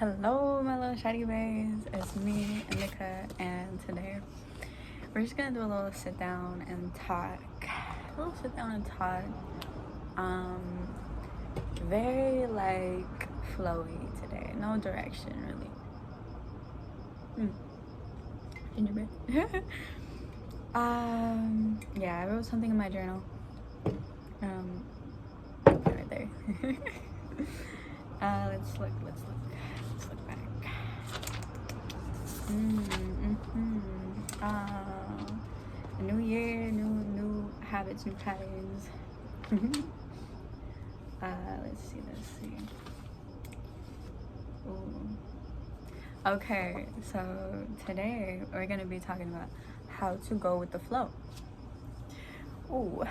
Hello, my little shady bays. It's me, Anika, and today we're just gonna do a little sit down and talk. Um, Very like flowy today. No direction really. Gingerbread. Yeah, I wrote something in my journal. Right there. Let's look back. A new year, new habits, new patterns. Let's see. Ooh. Okay, so today we're gonna be talking about how to go with the flow. Ooh,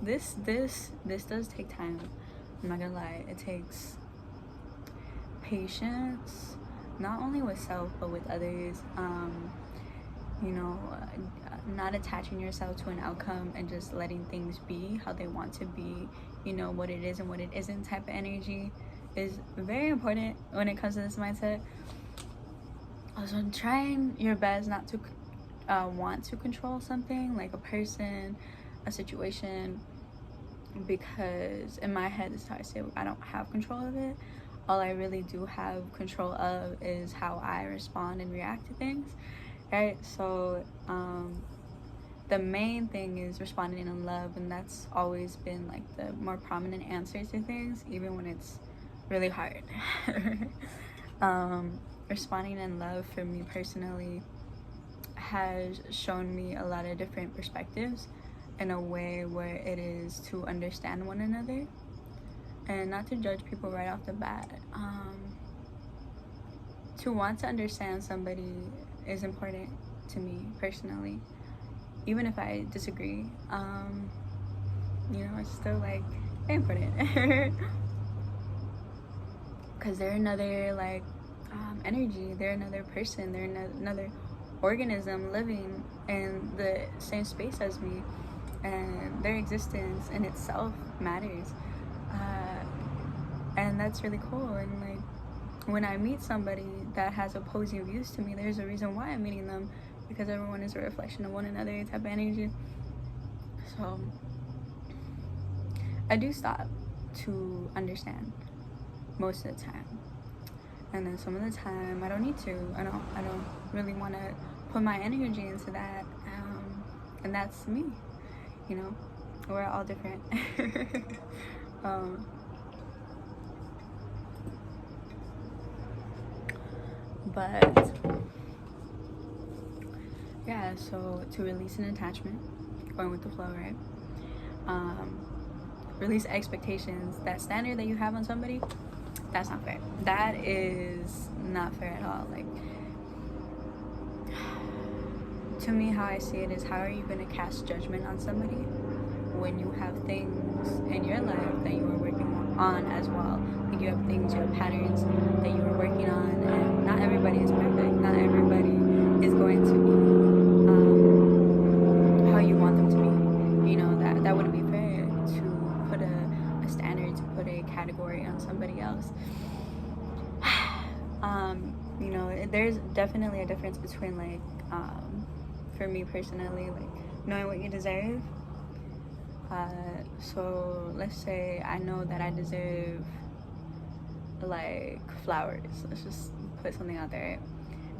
this does take time. I'm not gonna lie, it takes patience, not only with self but with others. Not attaching yourself to an outcome and just letting things be how they want to be, what it is and what it isn't type of energy is very important when it comes to this mindset. Also, trying your best not to want to control something like a person, a situation, because in my head, this is how I say I don't have control of it. All I really do have control of is how I respond and react to things, right? So the main thing is responding in love, and that's always been like the more prominent answer to things, even when it's really hard. Responding in love for me personally has shown me a lot of different perspectives in a way where it is to understand one another and not to judge people right off the bat. To want to understand somebody is important to me personally, even if I disagree. It's still like very important because they're another like energy, they're another person, they're another organism living in the same space as me, and their existence in itself matters. And that's really cool. And like when I meet somebody that has opposing views to me, there's a reason why I'm meeting them, because everyone is a reflection of one another type of energy. So I do stop to understand most of the time, and then some of the time I don't need to. I don't really want to put my energy into that, and that's me. We're all different. But yeah, so to release an attachment, going with the flow, right? Release expectations. That standard that you have on somebody, that's not fair. That is not fair at all. Like, to me, how I see it is, how are you going to cast judgment on somebody when you have things in your life that you are working on as well? Like, you have things, you have patterns that you are working on, and not everybody is perfect. Not everybody is going to be how you want them to be. That wouldn't be fair to put a standard, to put a category on somebody else. There's definitely a difference between like for me personally, like knowing what you deserve. So let's say I know that I deserve like flowers. Let's just put something out there,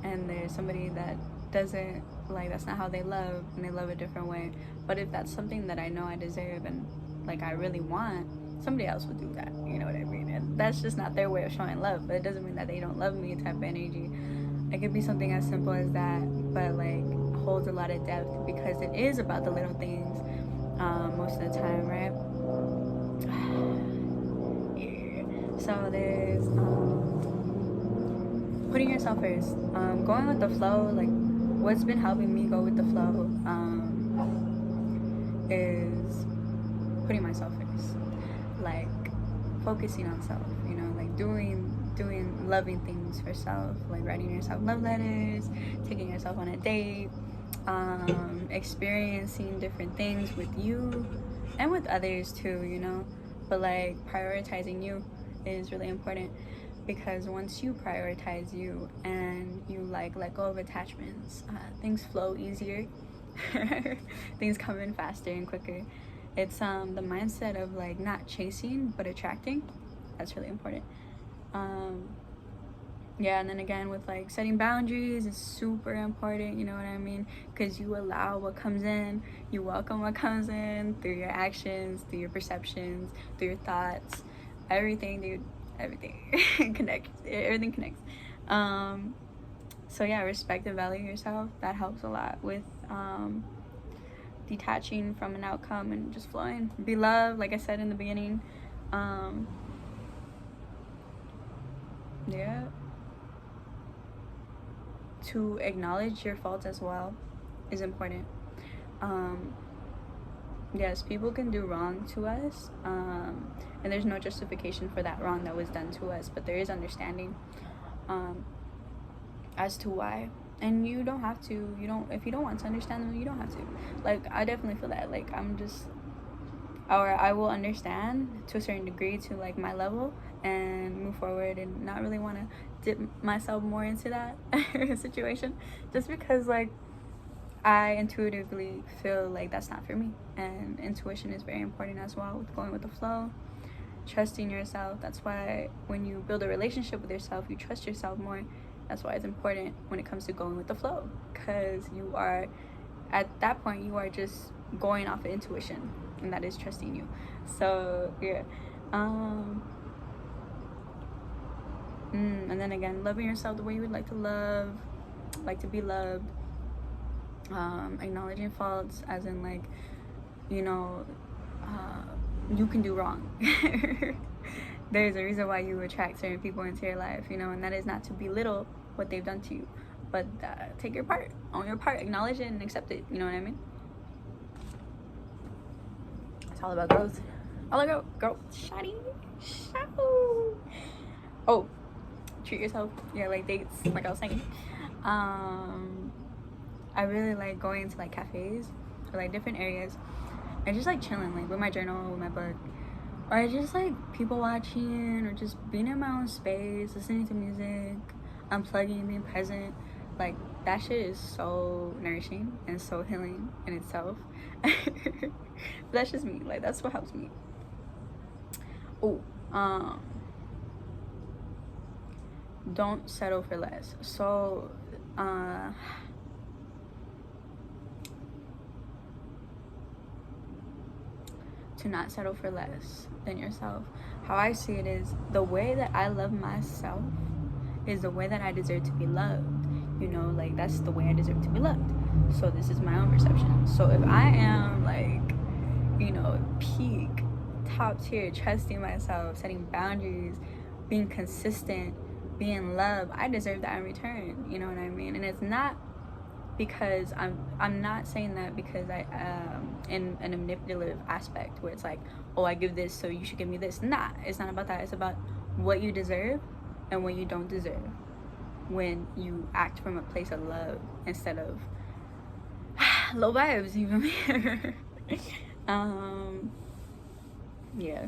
and there's somebody that doesn't, like, that's not how they love, and they love a different way. But if that's something that I know I deserve and like I really want, somebody else would do that. You know what I mean? And that's just not their way of showing love. But it doesn't mean that they don't love me type of energy. It could be something as simple as that, but like holds a lot of depth, because it is about the little things most of the time, right? Yeah. So there's putting yourself first, going with the flow. Like, what's been helping me go with the flow is putting myself first, like focusing on self, like doing loving things for self, like writing yourself love letters, taking yourself on a date, experiencing different things with you and with others too, but like prioritizing you is really important, because once you prioritize you and you like let go of attachments, things flow easier. Things come in faster and quicker. It's the mindset of like not chasing but attracting. That's really important. Yeah, and then again with like setting boundaries is super important, you know what I mean? Because you allow what comes in, you welcome what comes in through your actions, through your perceptions, through your thoughts, everything, dude, everything connects. Everything connects. So yeah, respect and value yourself. That helps a lot with detaching from an outcome and just flowing. Be loved, like I said in the beginning. Yeah. To acknowledge your faults as well is important. Yes, people can do wrong to us, and there's no justification for that wrong that was done to us, but there is understanding as to why. And you don't have to, if you don't want to understand them, you don't have to. Like, I definitely feel that, like, I will understand to a certain degree to like my level and move forward and not really want to dip myself more into that situation, just because like I intuitively feel like that's not for me. And intuition is very important as well with going with the flow, trusting yourself. That's why when you build a relationship with yourself, you trust yourself more. That's why it's important when it comes to going with the flow, because you are at that point you are just going off of intuition, and that is trusting you. So yeah. And then again, loving yourself the way you would like to be loved. Acknowledging faults, as in like, you can do wrong. There's a reason why you attract certain people into your life, and that is not to belittle what they've done to you, but take your part, own your part, acknowledge it and accept it. You know what I mean? It's all about growth. All about growth. Shawty. Oh, treat yourself. Yeah, like dates, like I was saying. I really like going to like cafes or like different areas and just like chilling, like with my journal, with my book, or just like people watching, or just being in my own space, listening to music, unplugging, being present. Like, that shit is so nourishing and so healing in itself. That's just me. Like, that's what helps me. Don't settle for less. So to not settle for less than yourself. How I see it is, the way that I love myself is the way that I deserve to be loved. Like, that's the way I deserve to be loved. So this is my own perception. So if I am like, peak, top tier, trusting myself, setting boundaries, being consistent, being loved, I deserve that in return. You know what I mean? And it's not because I'm not saying that because I in a manipulative aspect where it's like, oh, I give this so you should give me this. Nah, it's not about that. It's about what you deserve and what you don't deserve when you act from a place of love instead of low vibes. You feel me? Yeah.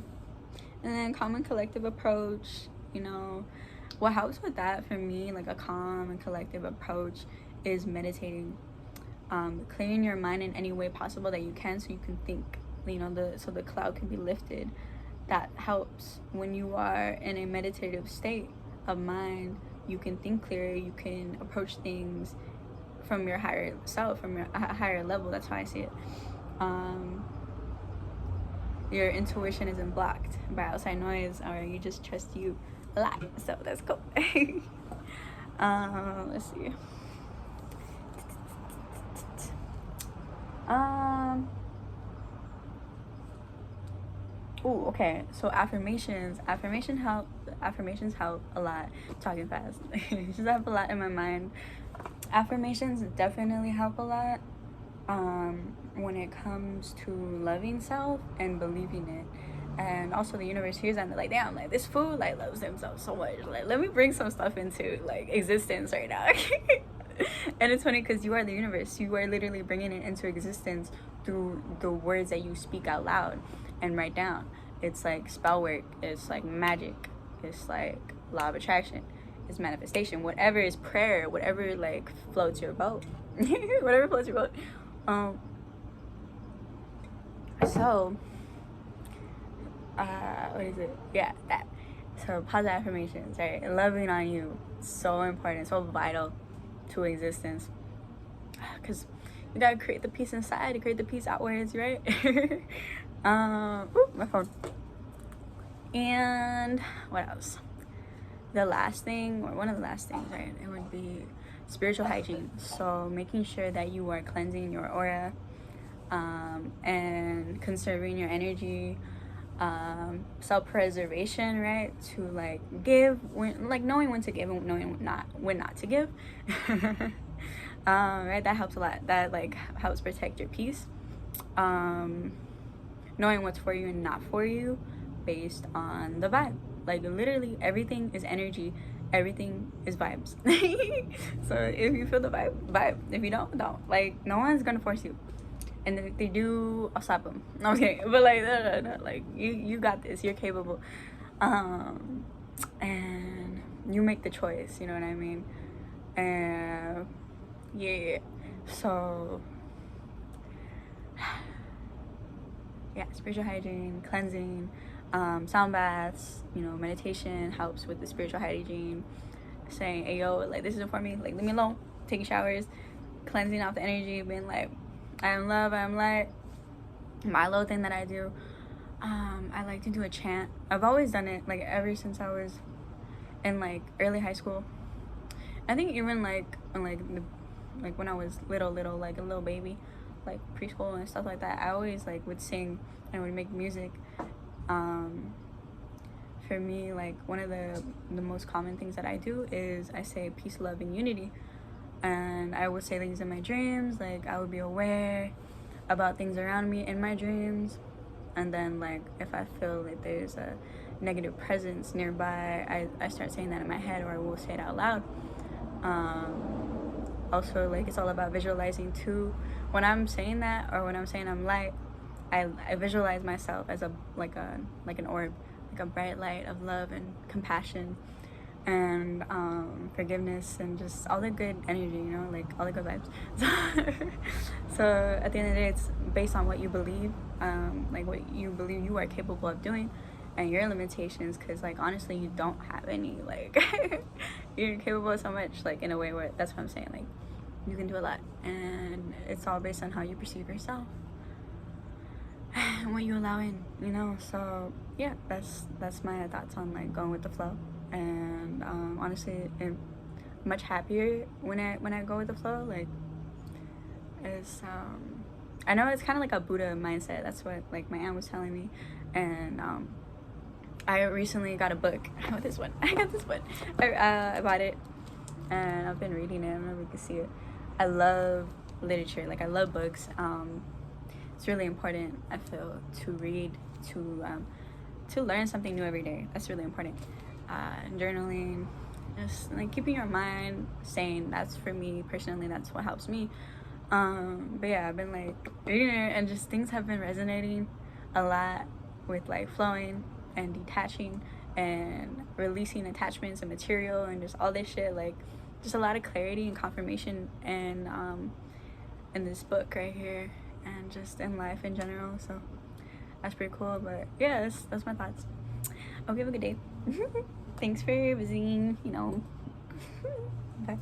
And then common collective approach, what helps with that for me, like a calm and collective approach, is meditating, clearing your mind in any way possible that you can, so you can think, so the cloud can be lifted. That helps. When you are in a meditative state of mind, you can think clearer, you can approach things from your higher self, from your higher level. That's how I see it. Your intuition isn't blocked by outside noise, or you just trust you a lot. So that's cool. Let's see. Okay. So affirmations help a lot. I'm talking fast. Just have a lot in my mind. Affirmations definitely help a lot when it comes to loving self and believing it. And also the universe hears that and they're like, damn, like this fool like loves themselves so much. Like, let me bring some stuff into like existence right now. And it's funny because you are the universe. You are literally bringing it into existence through the words that you speak out loud and write down. It's like spell work. It's like magic. It's like law of attraction, is manifestation, whatever is prayer, whatever like floats your boat. Whatever floats your boat. So what is it? Yeah, that. So positive affirmations, right? Loving on you, so important, so vital to existence, because you gotta create the peace inside to create the peace outwards, right? My phone. And what else? The last thing, or one of the last things, right, it would be spiritual hygiene. So making sure that you are cleansing your aura, and conserving your energy, self-preservation, right, to like give when, like knowing when to give and knowing when not to give. Right, that helps a lot. That like helps protect your peace. Knowing what's for you and not for you based on the vibe. Like literally everything is energy, everything is vibes. So if you feel the vibe. If you don't. Like no one's gonna force you, and if they do, I'll slap them. Okay, but like no. Like you got this, you're capable, and you make the choice, you know what I mean? And yeah, so yeah, spiritual hygiene, cleansing, sound baths, you know, meditation helps with the spiritual hygiene. Saying, hey yo, like this isn't for me, like leave me alone. Taking showers, cleansing out the energy, being like, I am love, I am light. My little thing that I do, I like to do a chant. I've always done it, like ever since I was in like early high school. I think even like when I was little, like a little baby, like preschool and stuff like that, I always like would sing and would make music. For me, like one of the most common things that I do is I say peace, love, and unity. And I would say things in my dreams, like I would be aware about things around me in my dreams. And then like if I feel like there's a negative presence nearby, I start saying that in my head, or I will say it out loud. Also, like it's all about visualizing too. When I'm saying that, or when I'm saying I'm light, I visualize myself as an orb, like a bright light of love and compassion and forgiveness and just all the good energy, you know, like all the good vibes. So at the end of the day, it's based on what you believe, like what you believe you are capable of doing and your limitations, because like honestly you don't have any, like you're capable of so much, like in a way where, that's what I'm saying, like you can do a lot, and it's all based on how you perceive yourself and what you allow in, you know. So yeah, that's my thoughts on like going with the flow. And honestly, I'm much happier when I go with the flow. Like it's I know it's kind of like a Buddha mindset. That's what like my aunt was telling me. And I recently got a book. I got this one. I bought it and I've been reading it. I don't know if you can see it. I love literature. Like I love books. It's really important, I feel, to read, to learn something new every day. That's really important. Journaling, just like keeping your mind sane. That's for me personally, that's what helps me. But yeah, I've been like reading it, and just things have been resonating a lot with like flowing and detaching and releasing attachments and material and just all this shit. Like just a lot of clarity and confirmation and in this book right here, and just in life in general. So that's pretty cool. But yeah, that's my thoughts. I hope you have a good day. Thanks for visiting, you know. Bye.